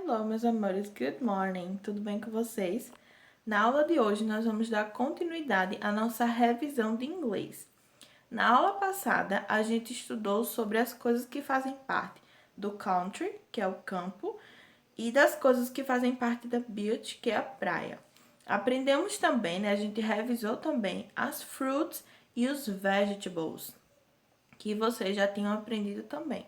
Hello, meus amores, good morning, tudo bem com vocês? Na aula de hoje, nós vamos dar continuidade à nossa revisão de inglês. Na aula passada, a gente estudou sobre as coisas que fazem parte do country, que é o campo, e das coisas que fazem parte da beach, que é a praia. Aprendemos também, né, a gente revisou também as fruits e os vegetables, que vocês já tinham aprendido também.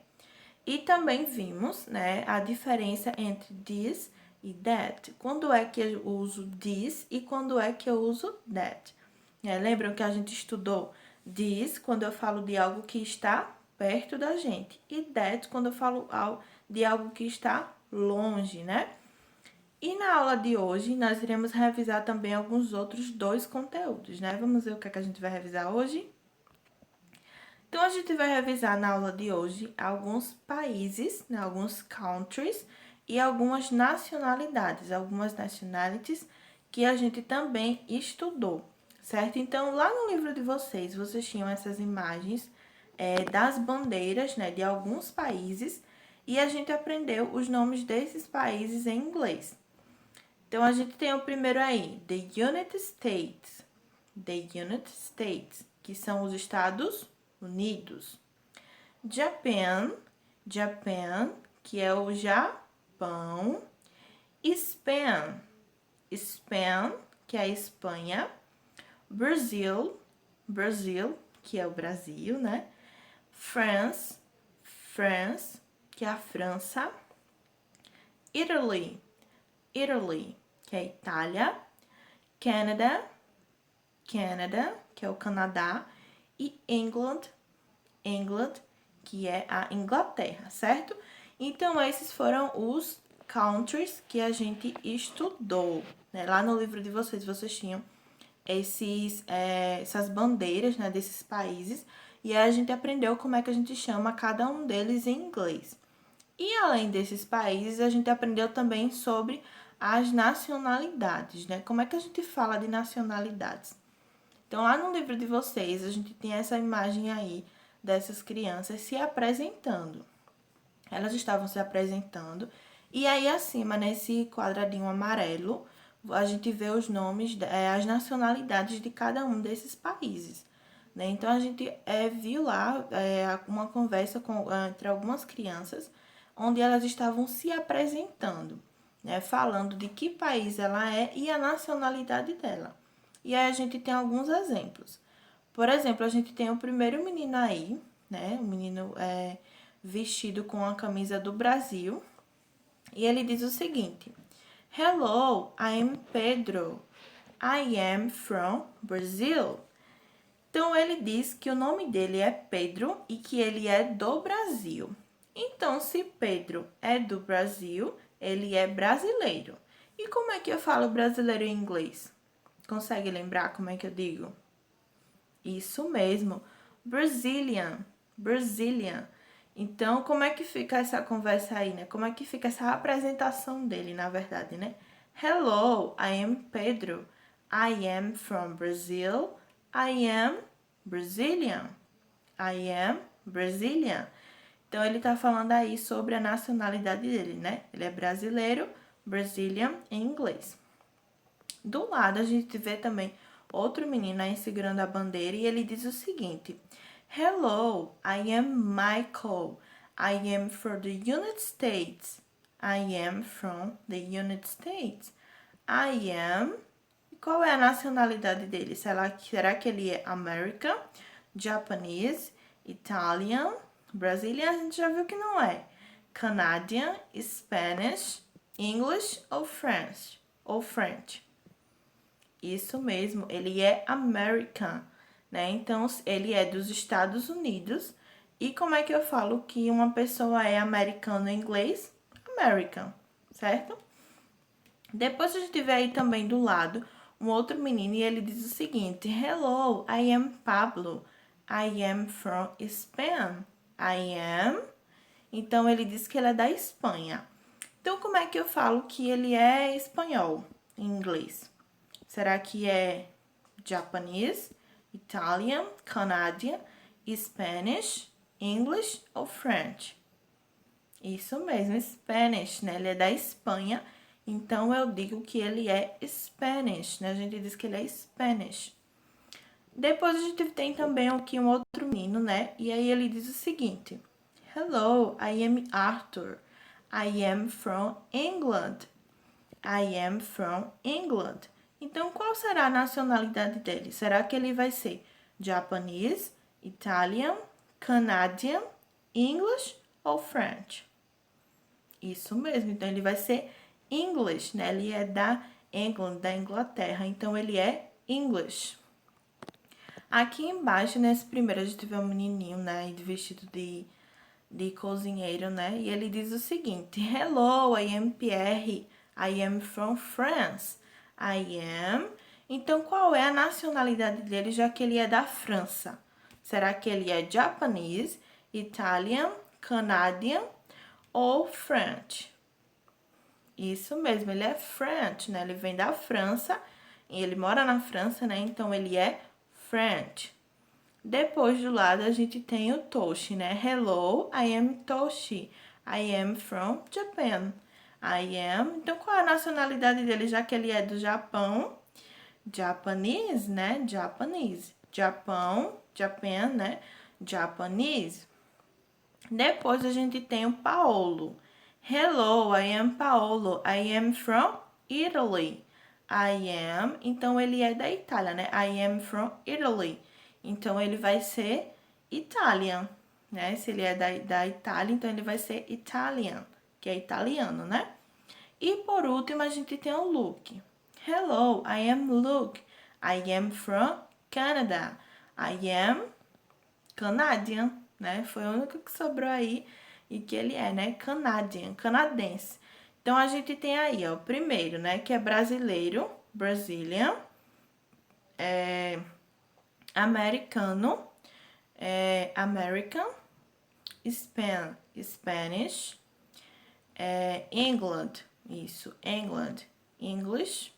E também vimos, né, a diferença entre this e that. Quando é que eu uso this e quando é que eu uso that. Lembram que a gente estudou this quando eu falo de algo que está perto da gente e that quando eu falo de algo que está longe, né? E na aula de hoje, nós iremos revisar também alguns outros dois conteúdos, né? Vamos ver o que é que a gente vai revisar hoje? Então, a gente vai revisar na aula de hoje alguns países, né, alguns countries e algumas nacionalidades que a gente também estudou, certo? Então, lá no livro de vocês, vocês tinham essas imagens das bandeiras, né, de alguns países e a gente aprendeu os nomes desses países em inglês. Então, a gente tem o primeiro aí, the United States, que são os Estados Unidos. Japan, que é o Japão. Spain, que é a Espanha. Brasil, que é o Brasil, né? France, que é a França. Italy, que é a Itália. Canada, que é o Canadá. E England, que é a Inglaterra, certo? Então, esses foram os countries que a gente estudou, né? Lá no livro de vocês, vocês tinham essas bandeiras, né, desses países, e aí a gente aprendeu como é que a gente chama cada um deles em inglês. E além desses países, a gente aprendeu também sobre as nacionalidades, né? Como é que a gente fala de nacionalidades? Então, lá no livro de vocês, a gente tem essa imagem aí dessas crianças se apresentando. Elas estavam se apresentando. E aí, acima, nesse quadradinho amarelo, a gente vê os nomes, as nacionalidades de cada um desses países. Né? Então, a gente viu lá uma conversa entre algumas crianças, onde elas estavam se apresentando, né? Falando de que país ela é e a nacionalidade dela. E aí a gente tem alguns exemplos. Por exemplo, a gente tem o primeiro menino aí, né? O menino vestido com a camisa do Brasil. E ele diz o seguinte: Hello, I am Pedro. I am from Brazil. Então ele diz que o nome dele é Pedro e que ele é do Brasil. Então, se Pedro é do Brasil, ele é brasileiro. E como é que eu falo brasileiro em inglês? Consegue lembrar como é que eu digo? Isso mesmo, Brazilian. Então, como é que fica essa conversa aí, né? Como é que fica essa apresentação dele, na verdade, né? Hello, I am Pedro. I am from Brazil. I am Brazilian. I am Brazilian. Então, ele tá falando aí sobre a nacionalidade dele, né? Ele é brasileiro, Brazilian em inglês. Do lado, a gente vê também outro menino aí segurando a bandeira e ele diz o seguinte: Hello, I am Michael. I am from the United States. I am from the United States. I am. Qual é a nacionalidade dele? Será que ele é American, Japanese, Italian, Brazilian? A gente já viu que não é. Canadian, Spanish, English ou French? Isso mesmo, ele é American, né? Então, ele é dos Estados Unidos. E como é que eu falo que uma pessoa é americano em inglês? American, certo? Depois a gente vê aí também do lado um outro menino e ele diz o seguinte: Hello, I am Pablo. I am from Spain. I am. Então, ele diz que ele é da Espanha. Então, como é que eu falo que ele é espanhol em inglês? Será que é Japanese, Italian, Canadian, Spanish, English ou French? Isso mesmo, Spanish, né? Ele é da Espanha, então eu digo que ele é Spanish, né? A gente diz que ele é Spanish. Depois a gente tem também aqui um outro menino, né? E aí ele diz o seguinte: Hello, I am Arthur. I am from England. I am from England. Então, qual será a nacionalidade dele? Será que ele vai ser Japanese, Italian, Canadian, English ou French? Isso mesmo, então ele vai ser English, né? Ele é da England, da Inglaterra, então ele é English. Aqui embaixo, nesse primeiro, a gente vê um menininho, né, vestido de cozinheiro, né? E ele diz o seguinte: Hello, I am Pierre. I am from France. I am. Então, qual é a nacionalidade dele, já que ele é da França? Será que ele é Japanese, Italian, Canadian ou French? Isso mesmo, ele é French, né? Ele vem da França e ele mora na França, né? Então, ele é French. Depois do lado a gente tem o Toshi, né? Hello, I am Toshi. I am from Japan. I am. Então, qual é a nacionalidade dele, já que ele é do Japão? Japanese, né? Japanese. Japão, Japan, né? Japanese. Depois a gente tem o Paolo. Hello, I am Paolo. I am from Italy. I am. Então, ele é da Itália, né? I am from Italy. Então, ele vai ser Italian, né? Se ele é da Itália, então ele vai ser Italian, que é italiano, né? E por último, a gente tem o Luke. Hello, I am Luke. I am from Canada. I am Canadian, né? Foi o único que sobrou aí e que ele é, né? Canadian, canadense. Então, a gente tem aí, ó, o primeiro, né? Que é brasileiro, Brazilian, americano, American, Spanish, England, isso, England, English,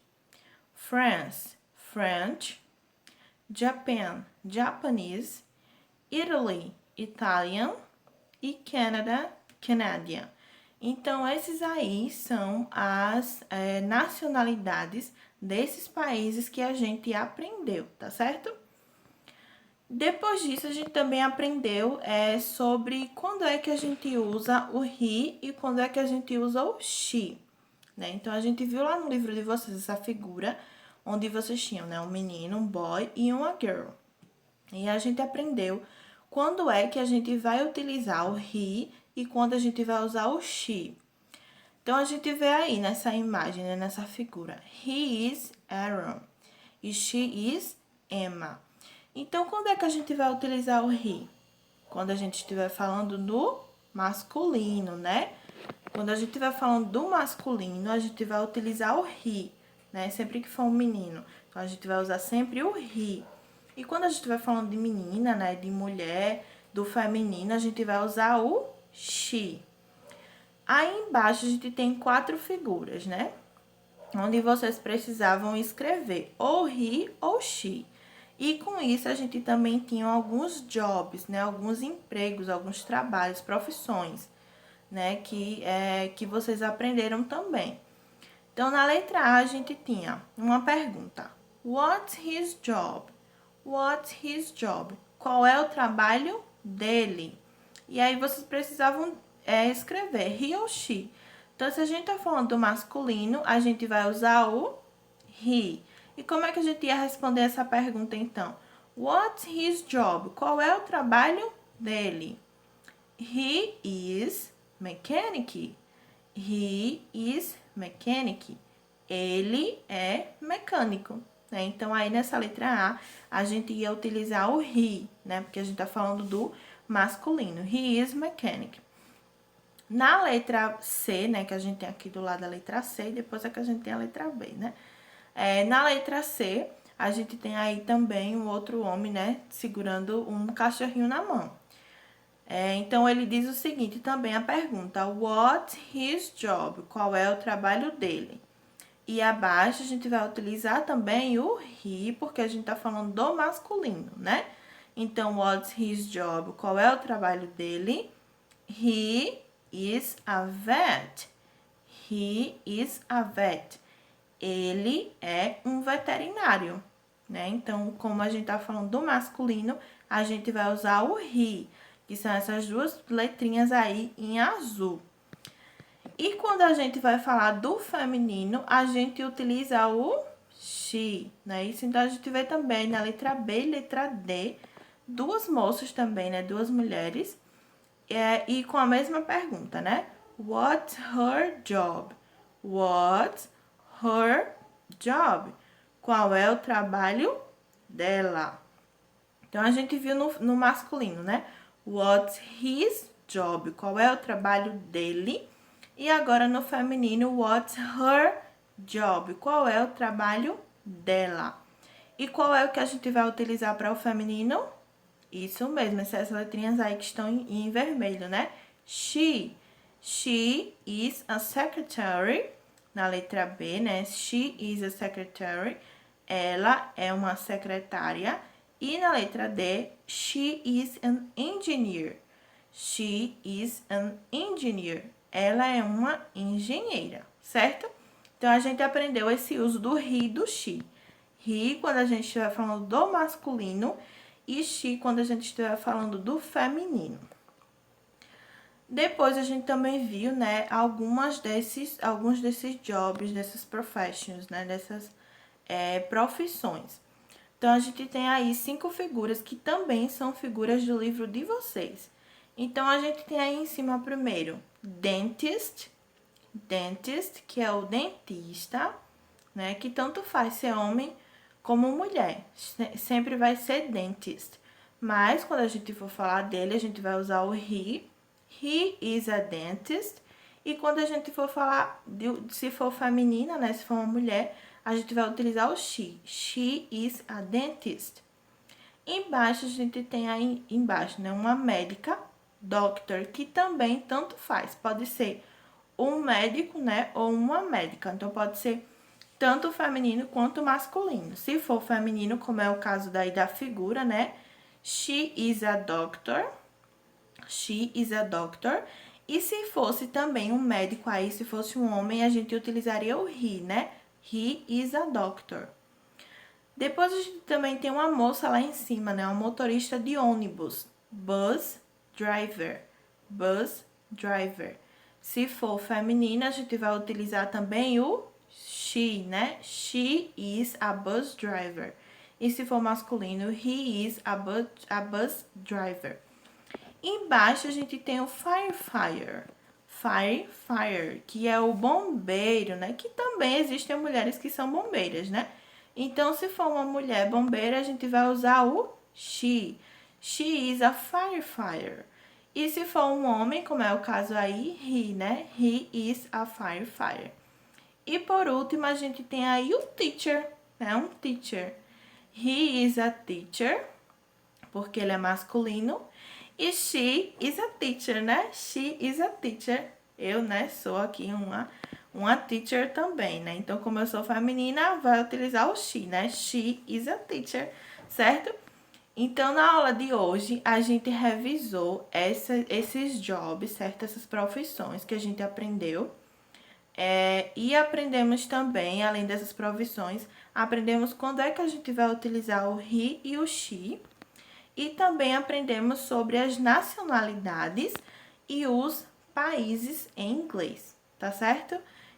France, French, Japan, Japanese, Italy, Italian e Canada, Canadian. Então, esses aí são as nacionalidades desses países que a gente aprendeu, tá certo? Depois disso, a gente também aprendeu sobre quando é que a gente usa o he e quando é que a gente usa o she, né? Então, a gente viu lá no livro de vocês essa figura onde vocês tinham, né? Um menino, um boy e uma girl. E a gente aprendeu quando é que a gente vai utilizar o he e quando a gente vai usar o she. Então, a gente vê aí nessa imagem, né? Nessa figura. He is Aaron e she is Emma. Então, quando é que a gente vai utilizar o he? Quando a gente estiver falando do masculino, né? Quando a gente estiver falando do masculino, a gente vai utilizar o he, né? Sempre que for um menino. Então, a gente vai usar sempre o he. E quando a gente estiver falando de menina, né? De mulher, do feminino, a gente vai usar o she. Aí embaixo a gente tem 4 figuras, né? Onde vocês precisavam escrever ou he ou she. E com isso a gente também tinha alguns jobs, né? Alguns empregos, alguns trabalhos, profissões, né? Que vocês aprenderam também. Então, na letra A, a gente tinha uma pergunta. What's his job? What's his job? Qual é o trabalho dele? E aí, vocês precisavam escrever he ou she. Então, se a gente tá falando do masculino, a gente vai usar o he. E como é que a gente ia responder essa pergunta, então? What's his job? Qual é o trabalho dele? He is mechanic. He is mechanic. Ele é mecânico, né? Então, aí nessa letra A gente ia utilizar o he, né? Porque a gente tá falando do masculino. He is mechanic. Na letra C, né? Que a gente tem aqui do lado da letra C, e depois é que a gente tem a letra B, né? Na letra C, a gente tem aí também um outro homem, né? Segurando um cachorrinho na mão. Então, ele diz o seguinte, também a pergunta, what's his job? Qual é o trabalho dele? E abaixo, a gente vai utilizar também o he, porque a gente tá falando do masculino, né? Então, what's his job? Qual é o trabalho dele? He is a vet. He is a vet. Ele é um veterinário, né? Então, como a gente tá falando do masculino, a gente vai usar o he, que são essas duas letrinhas aí em azul. E quando a gente vai falar do feminino, a gente utiliza o she, né? Isso, então a gente vê também na letra B e letra D, duas moças também, né? Duas mulheres, e com a mesma pergunta, né? What's her job? What's her job? Qual é o trabalho dela? Então, a gente viu no masculino, né? What's his job? Qual é o trabalho dele? E agora no feminino, what's her job? Qual é o trabalho dela? E qual é o que a gente vai utilizar para o feminino? Isso mesmo, essas letrinhas aí que estão em vermelho, né? She. She is a secretary. Na letra B, né? She is a secretary. Ela é uma secretária. E na letra D, she is an engineer. She is an engineer. Ela é uma engenheira, certo? Então, a gente aprendeu esse uso do he e do she. He, quando a gente estiver falando do masculino, e she, quando a gente estiver falando do feminino. Depois, a gente também viu, né, alguns desses jobs, dessas professions, né, dessas profissões. Então, a gente tem aí 5 figuras que também são figuras do livro de vocês. Então, a gente tem aí em cima primeiro, dentist, que é o dentista, né, que tanto faz ser homem como mulher, sempre vai ser dentist. Mas, quando a gente for falar dele, a gente vai usar o he is a dentist. E quando a gente for falar, se for feminina, né, se for uma mulher, a gente vai utilizar o she is a dentist. Embaixo, a gente tem aí, né, uma médica, doctor, que também tanto faz. Pode ser um médico, né, ou uma médica. Então, pode ser tanto feminino quanto masculino. Se for feminino, como é o caso daí da figura, né, she is a doctor. She is a doctor. E se fosse também um médico aí, se fosse um homem, a gente utilizaria o he, né? He is a doctor. Depois a gente também tem uma moça lá em cima, né? Um motorista de ônibus. Bus driver. Bus driver. Se for feminina, a gente vai utilizar também o she, né? She is a bus driver. E se for masculino, he is a bus driver. Embaixo a gente tem o firefighter, que é o bombeiro, né? Que também existem mulheres que são bombeiras, né? Então, se for uma mulher bombeira, a gente vai usar o she. She is a firefighter. E se for um homem, como é o caso aí, he, né? He is a firefighter. E por último, a gente tem aí o teacher, né? Um teacher. He is a teacher, porque ele é masculino. E she is a teacher, né? She is a teacher. Eu, né, sou aqui uma teacher também, né? Então, como eu sou feminina, vai utilizar o she, né? She is a teacher, certo? Então, na aula de hoje, a gente revisou esses jobs, certo? Essas profissões que a gente aprendeu. E aprendemos também, além dessas profissões, aprendemos quando é que a gente vai utilizar o he e o she. E também aprendemos sobre as nacionalidades e os países em inglês, tá certo?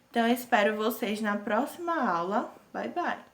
Então, eu espero vocês na próxima aula. Bye, bye!